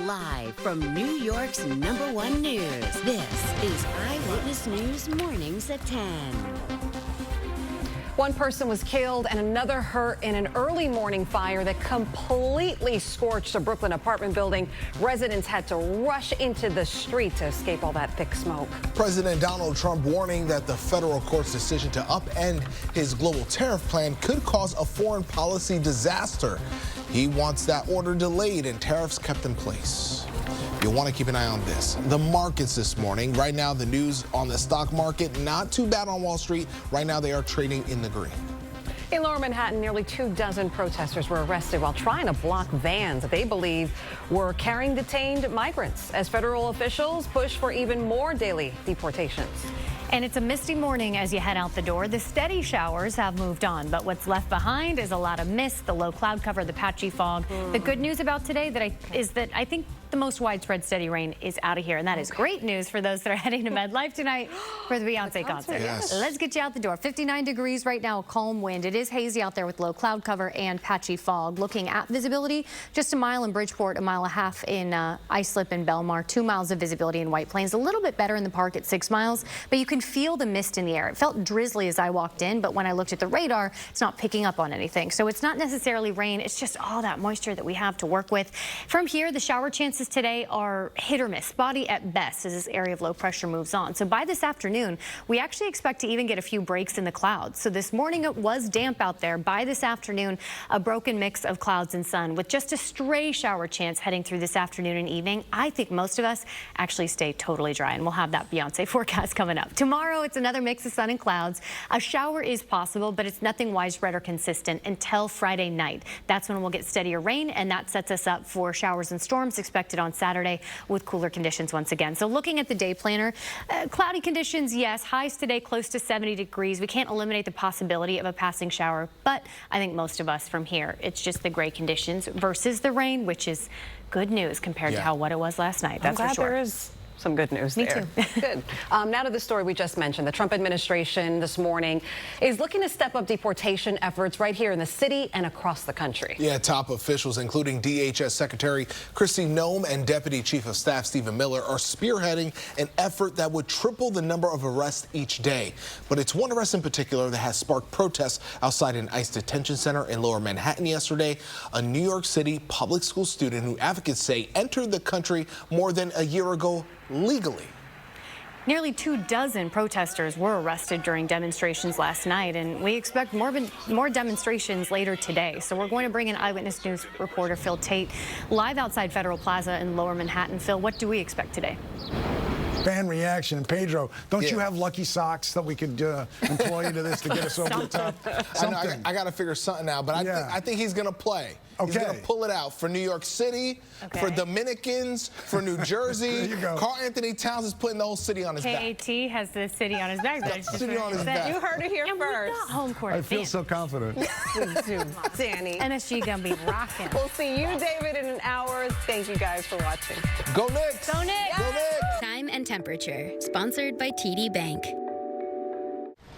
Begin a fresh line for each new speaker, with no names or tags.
live from New York's #1 news. This is Eyewitness News Mornings at 10.
One person was killed and another hurt in an early morning fire that completely scorched a Brooklyn apartment building. Residents had to rush into the street to escape all that thick smoke.
President Donald Trump warning that the federal court's decision to upend his global tariff plan could cause a foreign policy disaster. He wants that order delayed and tariffs kept in place. You'll want to keep an eye on this. The markets this morning. Right now, the news on the stock market, not too bad on Wall Street. Right now, they are trading in the green.
In Lower Manhattan, nearly 24 protesters were arrested while trying to block vans that they believe were carrying detained migrants as federal officials push for even more daily deportations.
And it's a misty morning as you head out the door. The steady showers have moved on, but what's left behind is a lot of mist, the low cloud cover, the patchy fog. The good news about today is that I think the most widespread steady rain is out of here, and that is great news for those that are heading to MedLife tonight for the Beyonce concert.
Yes.
Let's get you out the door. 59 degrees right now, a calm wind. It is hazy out there with low cloud cover and patchy fog. Looking at visibility, just a mile in Bridgeport, a mile and a half in Islip and Belmar, 2 miles of visibility in White Plains. A little bit better in the park at 6 miles, but you can feel the mist in the air. It felt drizzly as I walked in, but when I looked at the radar, it's not picking up on anything. So it's not necessarily rain. It's just all that moisture that we have to work with. From here, the shower chances today are hit or miss, spotty at best as this area of low pressure moves on. So by this afternoon, we actually expect to even get a few breaks in the clouds. So this morning it was damp out there. By this afternoon, a broken mix of clouds and sun with just a stray shower chance heading through this afternoon and evening. I think most of us actually stay totally dry, and we'll have that Beyonce forecast coming up. Tomorrow, it's another mix of sun and clouds. A shower is possible, but it's nothing widespread or consistent until Friday night. That's when we'll get steadier rain, and that sets us up for showers and storms expected on Saturday with cooler conditions once again. So looking at the day planner, cloudy conditions, yes. Highs today close to 70 degrees. We can't eliminate the possibility of a passing shower, but I think most of us from here, it's just the gray conditions versus the rain, which is good news compared to what it was last night. That's for sure.
There is some good news there.
Me too.
Good. Now to the story we just mentioned. The Trump administration this morning is looking to step up deportation efforts right here in the city and across the country.
Yeah, top officials, including DHS Secretary Kristi Noem and Deputy Chief of Staff Stephen Miller, are spearheading an effort that would triple the number of arrests each day. But it's one arrest in particular that has sparked protests outside an ICE detention center in Lower Manhattan yesterday. A New York City public school student who advocates say entered the country more than a year ago legally.
Nearly 24 protesters were arrested during demonstrations last night, and we expect more demonstrations later today. So we're going to bring in Eyewitness News reporter Phil Tate live outside Federal Plaza in Lower Manhattan. Phil, what do we expect today?
Fan reaction. Pedro, don't you have lucky socks that we could employ you to this to get us over the top? Something.
I got to figure something out, but I think he's going to play. He's going to pull it out for New York City, for Dominicans, for New Jersey.
There you go.
Carl Anthony Towns is putting the whole city on his back.
KAT has the city on his back.
City on his back.
You heard it here
and
first.
We got home court
I feel so confident.
Danny.
NSG gonna be rocking.
We'll see you, David, in an hour. Thank you guys for watching.
Go Knicks!
Go Knicks!
Go Knicks!
Time and temperature, sponsored by TD Bank.